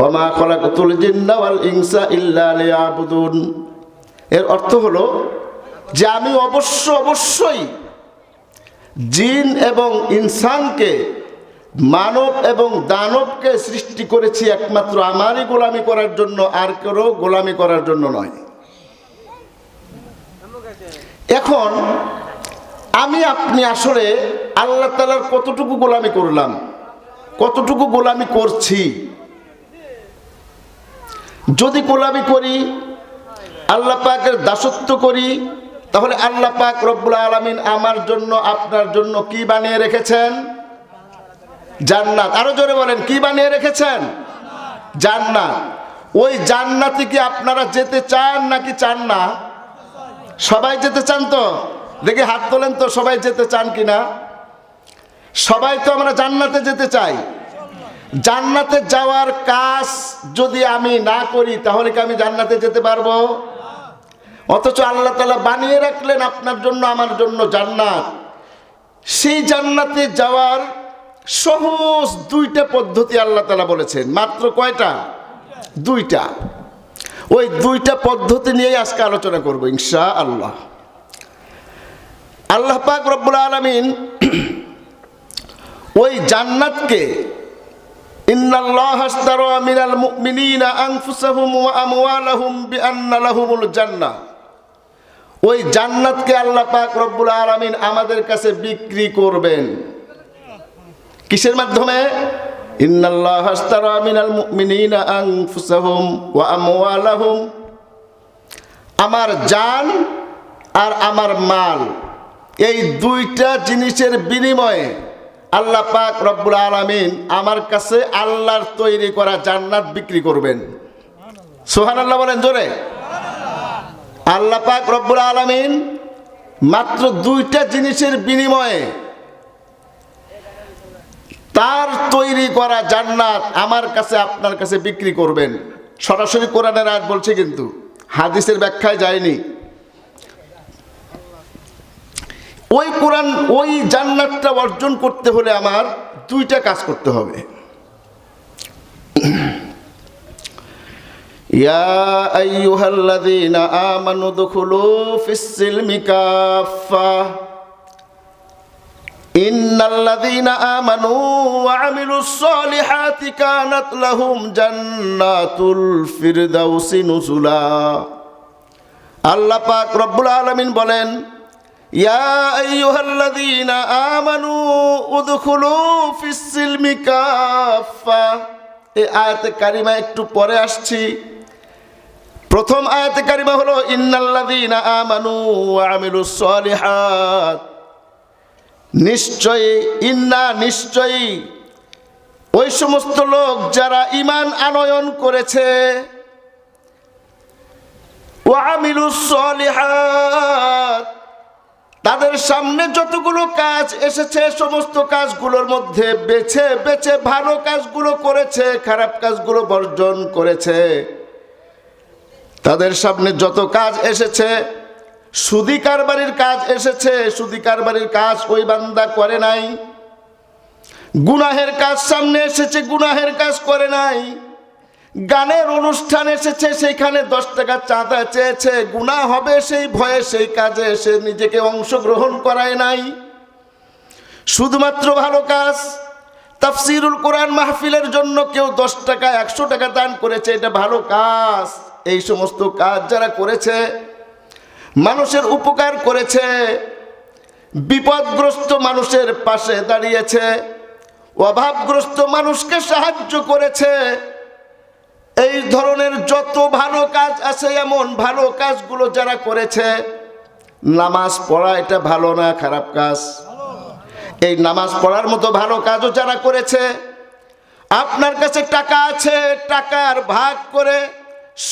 ওয়ামা খালাকতুল জিন্না ওয়াল ইনসা ইল্লা লিয়াবুদুন। এর অর্থ হলো যে আমি অবশ্যই জিন এবং ইনসানকে, মানব এবং দানবকে সৃষ্টি করেছি একমাত্র আমারই গোলামি করার জন্য, আর কারো গোলামি করার জন্য নয়। এখন আমি আপনি আসলে আল্লাহ তাআলার কতটুকু গোলামি করলাম, কতটুকু গোলামি করছি? যদি গোলামি করি, আল্লাহ পাকের দাসত্ব করি, তাহলে আল্লাহ পাক রব্বুল আলামিন আমার জন্য আপনার জন্য কি বানিয়ে রেখেছেন? জান্নাত। আরো জোরে বলেন, কি বানিয়ে রেখেছেন? জান্নাত। ওই জান্নাতে কি আপনারা যেতে চান নাকি চান না? সবাই যেতে চান তো? দেখি হাত তোলেন তো, সবাই যেতে চান কিনা? সবাই তো আমরা জান্নাতে যেতে চাই। জান্নাতে যাওয়ার কাজ যদি আমি না করি তাহলে কি আমি জান্নাতে যেতে পারবো? অথচ আল্লাহ তাআলা বানিয়ে রাখলেন আপনার জন্য আমার জন্য জান্নাত। সেই জান্নাতে যাওয়ার সহজ দুইটা পদ্ধতি আল্লাহ তাআলা বলেছেন। মাত্র কয়টা? দুইটা। ওই দুইটা পদ্ধতি নিয়েই আজকে আলোচনা করব ইনশাআল্লাহ। আল্লাহ পাক রব্বুল আলামিন ওই জান্নাতকে ইন্নাল্লাহা আশতারা মিনাল মুমিনিনা আনফুসাহুম ওয়া আমওয়ালাহুম বিআন্না লাহুমুল জান্নাহ, ওই জান্নাতকে আল্লাহ পাক রব্বুল আলামিন আমাদের কাছে বিক্রি করবেন। কিসের মাধ্যমে? ইন্নাল্লাহা আশতারা মিনাল মুমিনিনা আনফুসাহুম ওয়া আমওয়ালাহুম, আমার জান আর আমার মাল, এই দুইটা জিনিসের বিনিময়ে আল্লাহ পাক রব্বুল আলামিন আমার কাছে আল্লাহর তৈরি করা জান্নাত বিক্রি করবেন। সুবহানাল্লাহ বলেন জোরে। আল্লাহ পাক রব্বুল আলামিন মাত্র দুইটা জিনিসের বিনিময়ে তার তৈরি করা জান্নাত আমার কাছে আপনার কাছে বিক্রি করবেন। সরাসরি কোরআনের আয়াত বলছে, কিন্তু হাদিসের ব্যাখ্যায় যায়নি। ওই কোরআন, ওই জান্নাতটা অর্জন করতে হলে আমার দুইটা কাজ করতে হবে। ইয়া আইয়ুহাল্লাযীনা আমানু দুখুলু ফিস-সিলমি কাফা ইন্নাল্লাযীনা আমানু ওয়া আমিলুস-সলিহাতি কানাত লাহুম জান্নাতুল ফিরদাউসি নুজুলা। আল্লাহ পাক রব্বুল আলামিন বলেন, ইয়া আইয়ুহাল্লাযীনা আমানু উদখুলু ফিস-সিলমি কাফা। এই আয়াতে কারিমা একটু পরে আসছি। প্রথম আয়াতে কারিমা হলো ইন্নাল্লাযীনা আমানু ওয়া আমিলুস-সলিহাত। নিশ্চয়ই, নিশ্চয়ই ওই সমস্ত লোক যারা ঈমান আনয়ন করেছে, ওয়া আমিলুস-সলিহাত, তাদের সামনে যতগুলো কাজ এসেছে সমস্ত কাজগুলোর মধ্যে বেছে বেছে ভালো কাজগুলো করেছে, খারাপ কাজগুলো বর্জন করেছে। তাদের সামনে যত কাজ এসেছে, সুদি কারবারির কাজ এসেছে, সুদি কারবারির কাজ ওই বান্দা করে নাই। গুনাহের কাজ সামনে এসেছে, গুনাহের কাজ করে নাই। গানের অনুষ্ঠান এসেছে, সেইখানে 10 টাকা চাঁদা চেয়েছে, গুনাহ হবে সেই ভয়ে সেই কাজে সে নিজেকে অংশগ্রহণ করায় নাই। শুধুমাত্র ভালো কাজ, তাফসিরুল কোরআন মাহফিলের জন্য কেউ 10 টাকা 100 টাকা দান করেছে, এটা ভালো কাজ। এই সমস্ত কাজ যারা করেছে, মানুষের উপকার করেছে, বিপদগ্রস্ত মানুষের পাশে দাঁড়িয়েছে, অভাবগ্রস্ত মানুষকে সাহায্য করেছে, এই ধরনের যত ভালো কাজ আছে, এমন ভালো কাজগুলো যারা করেছে, নামাজ পড়া এটা ভালো না খারাপ কাজ? এই নামাজ পড়ার মতো ভালো কাজও যারা করেছে, আপনার কাছে টাকা আছে, টাকার ভাগ করে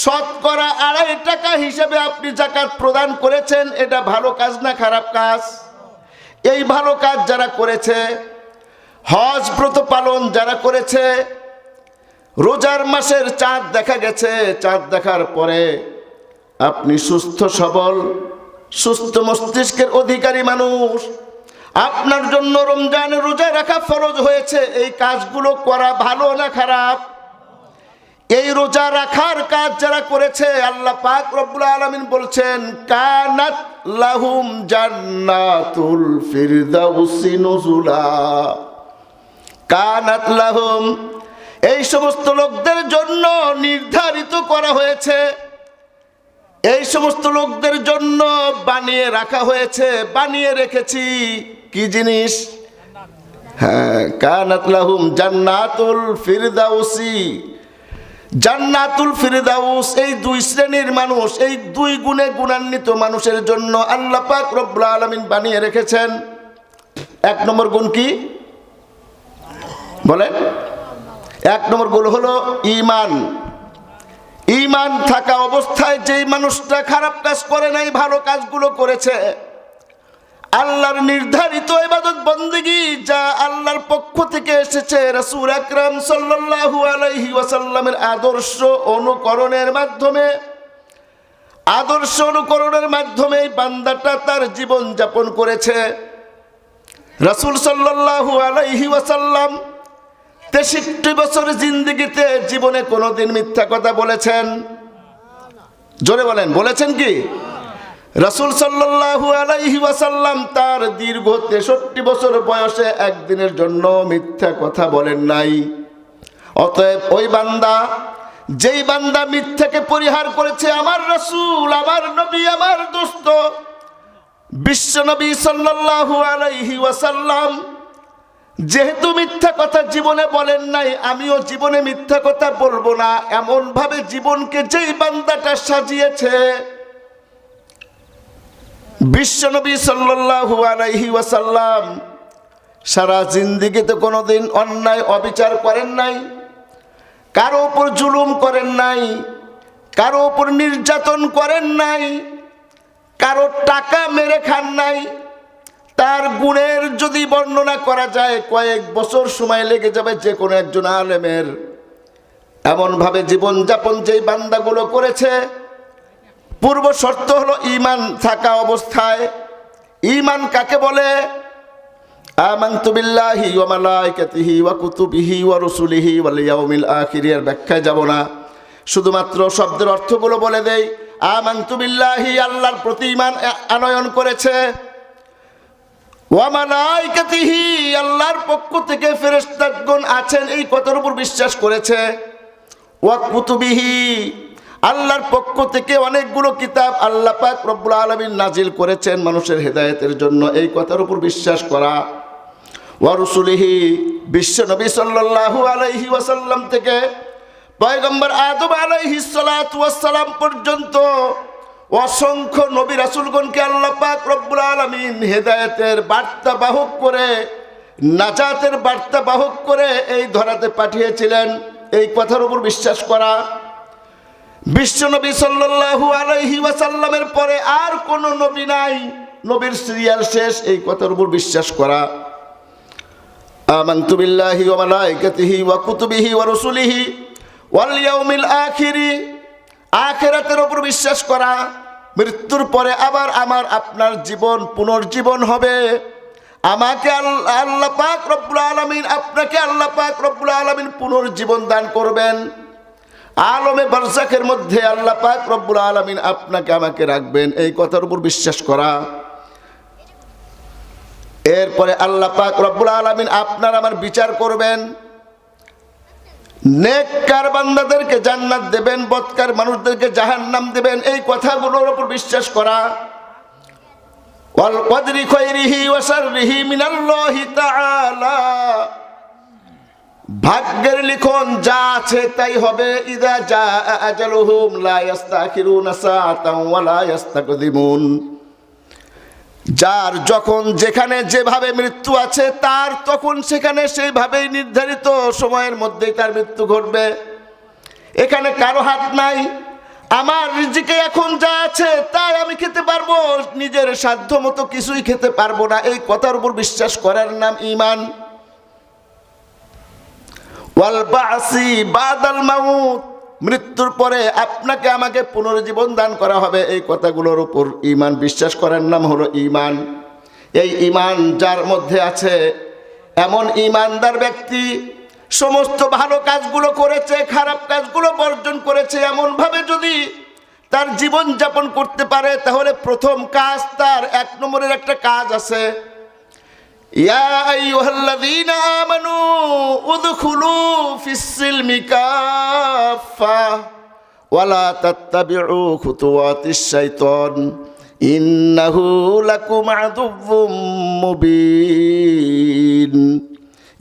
শতকরা 2.5 টাকা হিসেবে আপনি যাকাত প্রদান করেছেন, এটা ভালো কাজ না খারাপ কাজ? এই ভালো কাজ যারা করেছে, হজ ব্রত পালন যারা করেছে, রোজার মাসের চাঁদ দেখা গেছে, চাঁদ দেখার পরে আপনি সুস্থ সবল, সুস্থ মস্তিষ্কের অধিকারী মানুষ, আপনার জন্য রমজানের রোজা রাখা ফরজ হয়েছে, এই কাজগুলো করা ভালো না খারাপ? এই রোজা রাখার কাজ যারা করেছে আল্লাহ পাক রব্বুল আলামিন বলছেন কানাত লাহুম জান্নাতুল ফিরদাউসি নুজুলা। কানাত লাহুম, এই সমস্ত লোকদের জন্য নির্ধারিত করা হয়েছে, এই সমস্ত লোকদের জন্য বানিয়ে রাখা হয়েছে, বানিয়ে রেখেছি কি জিনিস? হ্যাঁ, কানাত লাহুম জান্নাতুল ফিরদাউসি। জান্নাতুল ফিরদাউস এই দুই শ্রেণীর মানুষ, এই দুই গুণে গুণান্বিত মানুষের জন্য আল্লাহ পাক রব্বুল আলামিন বানিয়ে রেখেছেন। এক নম্বর গুণ কি বলেন? এক নম্বর গুণ হলো ঈমান। ঈমান থাকা অবস্থায় যেই মানুষটা খারাপ কাজ করে নাই, ভালো কাজগুলো করেছে, আল্লাহর নির্ধারিত ইবাদত বন্দেগী যা আল্লাহর পক্ষ থেকে এসেছে, রাসূল আকরাম সাল্লাল্লাহু আলাইহি ওয়াসাল্লামের আদর্শ অনুকরণের মাধ্যমে, আদর্শ অনুকরণের মাধ্যমে এই বান্দাটা তার জীবন যাপন করেছে। রাসূল সাল্লাল্লাহু আলাইহি ওয়াসাল্লাম 63 বছর জিন্দেগিতে জীবনে কোনোদিন মিথ্যা কথা বলেছেন? জোরে বলেন, বলেছেন কি? রাসূল সাল্লাল্লাহু আলাইহি ওয়াসাল্লাম তার দীর্ঘ 63 বছর বয়সে একদিনের জন্য মিথ্যা কথা বলেন নাই। অতএব ওই বান্দা, যেই বান্দা মিথ্যাকে পরিহার করেছে, আমার রাসূল, আমার নবী, আমার দোস্ত বিশ্ব নবী সাল্লাল্লাহু আলাইহি ওয়াসাল্লাম যেহেতু মিথ্যা কথা জীবনে বলেন নাই, আমিও জীবনে মিথ্যা কথা বলবো না, এমন ভাবে জীবনকে যেই বান্দাটা সাজিয়েছে, বিশ্বনবী সাল্লাল্লাহু আলাইহি ওয়াসাল্লাম সারা জিন্দেগিতে কোনোদিন অন্যায় অবিচার করেন নাই, কারো উপর জুলুম করেন নাই, কারো উপর নির্যাতন করেন নাই, কারো টাকা মেরে খান নাই। তার গুণের যদি বর্ণনা করা যায় কয়েক বছর সময় লেগে যাবে যে কোনো একজন আলেমের। এমনভাবে জীবনযাপন যেই বান্দাগুলো করেছে, পূর্ব শর্ত হলো ঈমান থাকা অবস্থায়। ঈমান কাকে বলে? আমানতু বিল্লাহি ওয়া মালাইকাতিহি ওয়া কুতুবিহি ওয়া রুসুলিহি ওয়াল ইয়াউমিল আখির এর ব্যাখ্যায় যাব না, শুধুমাত্র শব্দের অর্থগুলো বলে দেই। আমানতু বিল্লাহি, আল্লাহর প্রতি ঈমান আনয়ন করেছে। ওয়া মালাইকাতিহি, আল্লাহর পক্ষ থেকে ফেরেশতাগণ আছেন এই কথার উপর বিশ্বাস করেছে। ওয়া কুতুবিহি, আল্লাহর পক্ষ থেকে অনেকগুলো কিতাব আল্লাহ পাক রব্বুল আলামিন নাজিল করেছেন মানুষের হেদায়েতের জন্য, এই কথার উপর বিশ্বাস করা। ওয়া রুসুলিহি, বিশ্ব নবী সাল্লাল্লাহু আলাইহি ওয়াসাল্লাম থেকে পয়গম্বর আদম আলাইহিস সালাতু ওয়াস সালাম পর্যন্ত অসংখ্য নবী রাসূলগণকে আল্লাহ পাক রব্বুল আলামিন হেদায়েতের বার্তা বাহক করে, নাজাতের বার্তা বাহক করে এই ধরাতে পাঠিয়েছিলেন, এই কথার উপর বিশ্বাস করা। বিশ্বনবী সাল্লাল্লাহু আলাইহি ওয়াসাল্লামের পরে আর কোন নবী নাই, নবীর সিরিয়াল শেষ, এই কথার উপর বিশ্বাস করা। আমানতু বিল্লাহি ওয়া মালাইকাতিহি ওয়া কুতুবিহি ওয়া রুসুলিহি ওয়াল ইয়াউমিল আখির, আখিরাতের উপর বিশ্বাস করা। মৃত্যুর পরে আবার আমার আপনার জীবন পুনর্জীবন হবে, আমাকে আল্লাহ পাক রব্বুল আলামিন, আপনাকে আল্লাহ পাক রব্বুল আলামিন পুনর্জীবন দান করবেন। আলমে বারজাখের মধ্যে আল্লাহ পাক রব্বুল আলামিন আপনাকে আমাকে রাখবেন, এই কথার উপর বিশ্বাস করা। এরপরে আল্লাহ পাক রব্বুল আলামিন আপনার আমার বিচার করবেন, নেককার বান্দাদেরকে জান্নাত দেবেন, বদকার মানুষদেরকে জাহান্নাম দেবেন, এই কথাগুলোর উপর বিশ্বাস করা। ওয়াল কদরি খায়রিহি ওয়া শাররিহি মিনাল্লাহি তাআলা, ভাগ্যের লিখন যা আছে তাই হবে। ইযা জাআ আজালুহুম লা ইস্তাখিরুনা সাআতান ওয়া লা ইস্তাকদিমুন, যার যখন যেখানে যেভাবে মৃত্যু আছে তার তখন সেখানে সেইভাবেই নির্ধারিত সময়ের মধ্যেই তার মৃত্যু ঘটবে, এখানে কারো হাত নাই। আমার রিজিকে এখন যা আছে তাই আমি খেতে পারবো, নিজের সাধ্য মতো কিছুই খেতে পারবো না, এই কথার উপর বিশ্বাস করার নাম ঈমান। ওয়াল বাসি বাদাল মাউত, মৃত্যুর পরে আপনাকে আমাকে পুনর্জীবন দান করা হবে, এই কথাগুলোর উপর ঈমান বিশ্বাস করার নাম হলো ঈমান। এই ঈমান যার মধ্যে আছে, এমন ঈমানদার ব্যক্তি সমস্ত ভালো কাজগুলো করেছে, খারাপ কাজগুলো বর্জন করেছে, এমন ভাবে যদি তার জীবন যাপন করতে পারে, তাহলে প্রথম কাজ, তার 1 নম্বরের একটা কাজ আছে, ইয়া আইয়ুহাল্লাযীনা আমানু উদখুলু ফিস-সিলমি কাফা ওয়ালা তাত্তাবিউ খুতুওয়াতিশ শাইতান ইন্নাহু লাকুম আদুউম মুবিন।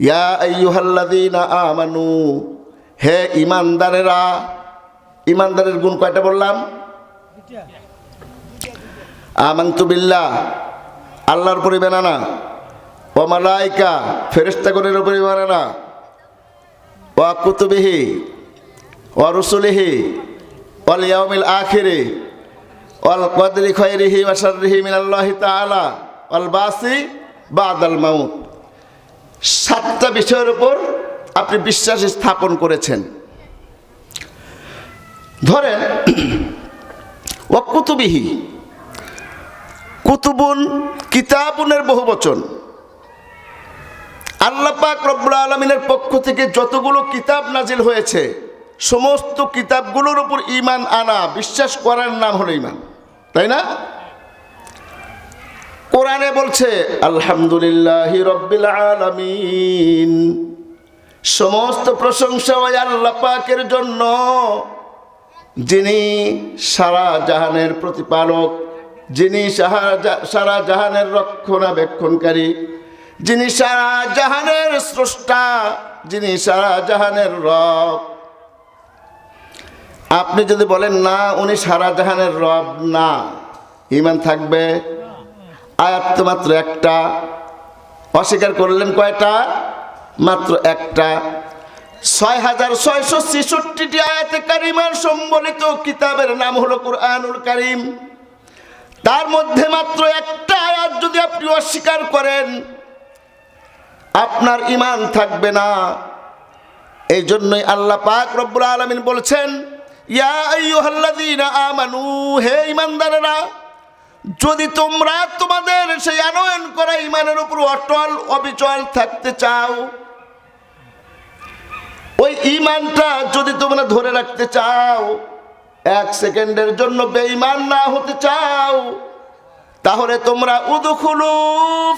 ইয়া আইয়ুহাল্লাযীনা আমানু, হে ঈমানদারেরা। ঈমানদারের গুণ কয়টা বললাম? আমানতু বিল্লাহ, আল্লাহর উপর ঈমান আনা, ওয়া মালায়েকা, ফেরেশতাগণের উপর ঈমান আনা, ওয়া কুতুবিহি ওয়া রুসুলিহি ওয়াল ইয়াউমিল আখিরি ওয়াল কদরি খায়রিহি ওয়া শাররিহি মিনাল্লাহি তাআলা ওয়াল বাসি বাদাল মাউত। 7টা বিষয়ের উপর আপনি বিশ্বাস স্থাপন করেছেন। ধরেন ওয়া কুতুবিহি, কুতুবুন কিতাবুনের বহুবচন। আল্লাহ পাক রব্বুল আলামিনের পক্ষ থেকে যতগুলো কিতাব নাজিল হয়েছে, সমস্ত কিতাবগুলোর উপর ঈমান আনা, বিশ্বাস করার নাম হলো ঈমান, তাই না? কোরআনে বলছে আলহামদুলিল্লাহি রাব্বিল আলামিন, সমস্ত প্রশংসা ওই আল্লাহ পাকের জন্য যিনি সারা জাহানের প্রতিপালক, যিনি সারা জাহানের রক্ষণাবেক্ষণকারী, যিনি সারা জাহানের স্রষ্টা, যিনি সারা জাহানের রব। আপনি যদি বলেন না উনি সারা জাহানের রব না, ঈমান থাকবে? আয়াত তো মাত্র একটা, অস্বীকার করলেন কয়টা? মাত্র একটা। 6666টি আয়াতে কারিমার সম্বলিত কিতাবের নাম হলো কুরআনুল কারীম। তার মধ্যে মাত্র একটা আয়াত যদি আপনি অস্বীকার করেন, আপনার ঈমান থাকবে না। এই জন্যই আল্লাহ পাক রব্বুল আলামিন বলছেন, ইয়া আইয়ুহাল্লাযীনা আমানু, হে ঈমানদারেরা, যদি তোমরা তোমাদের সেই আনয়ন করা ঈমানের উপর অটল অবিচল থাকতে চাও, ওই ঈমানটা যদি তোমরা ধরে রাখতে চাও, 1 সেকেন্ডের জন্য বেঈমান না হতে চাও, তাহলে তোমরা উদখুলু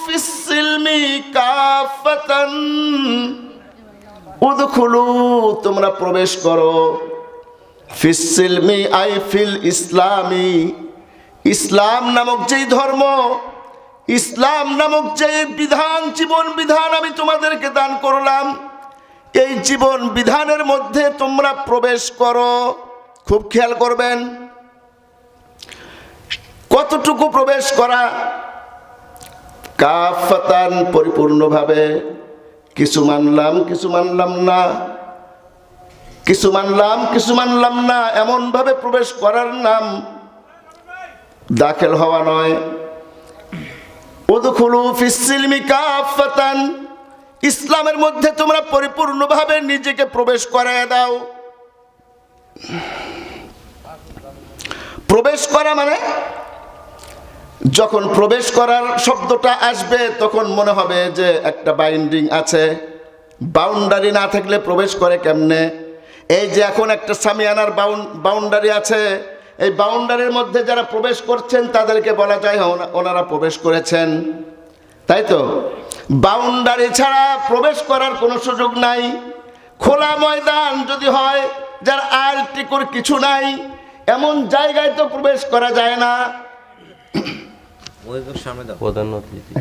ফিস-সিলমি কাফাতান, উদখুলু, তোমরা প্রবেশ করো, ফিস-সিলমি আই ফিল ইসলামি, ইসলাম নামক যেই ধর্ম, ইসলাম নামক যে বিধান, জীবন বিধান আমি তোমাদেরকে দান করলাম, এই জীবন বিধানের মধ্যে তোমরা প্রবেশ করো। খুব খেয়াল করবেন, কতটুকু প্রবেশ করা? কাফাতান, পরিপূর্ণভাবে। কিছু মানলাম কিছু মানলাম না, কিছু মানলাম কিছু মানলাম না, এমন ভাবে প্রবেশ করার নাম দাখিল হওয়া নয়। উদখুলু ফিস-সিলমি কাফাতান, ইসলামের মধ্যে তোমরা পরিপূর্ণভাবে নিজেকে প্রবেশ করায় দাও। প্রবেশ করা মানে, যখন প্রবেশ করার শব্দটা আসবে তখন মনে হবে যে একটা বাইন্ডিং আছে, বাউন্ডারি না থাকলে প্রবেশ করে কেমনে? এই যে এখন একটা সামিয়ানার বাউন্ডারি আছে, এই বাউন্ডারির মধ্যে যারা প্রবেশ করছেন তাদেরকে বলা যায় ওনারা প্রবেশ করেছেন, তাই তো? বাউন্ডারি ছাড়া প্রবেশ করার কোনো সুযোগ নাই। খোলা ময়দান যদি হয়, যার আল টিকুর কিছু নাই, এমন জায়গায় তো প্রবেশ করা যায় না। প্রধান অতিথি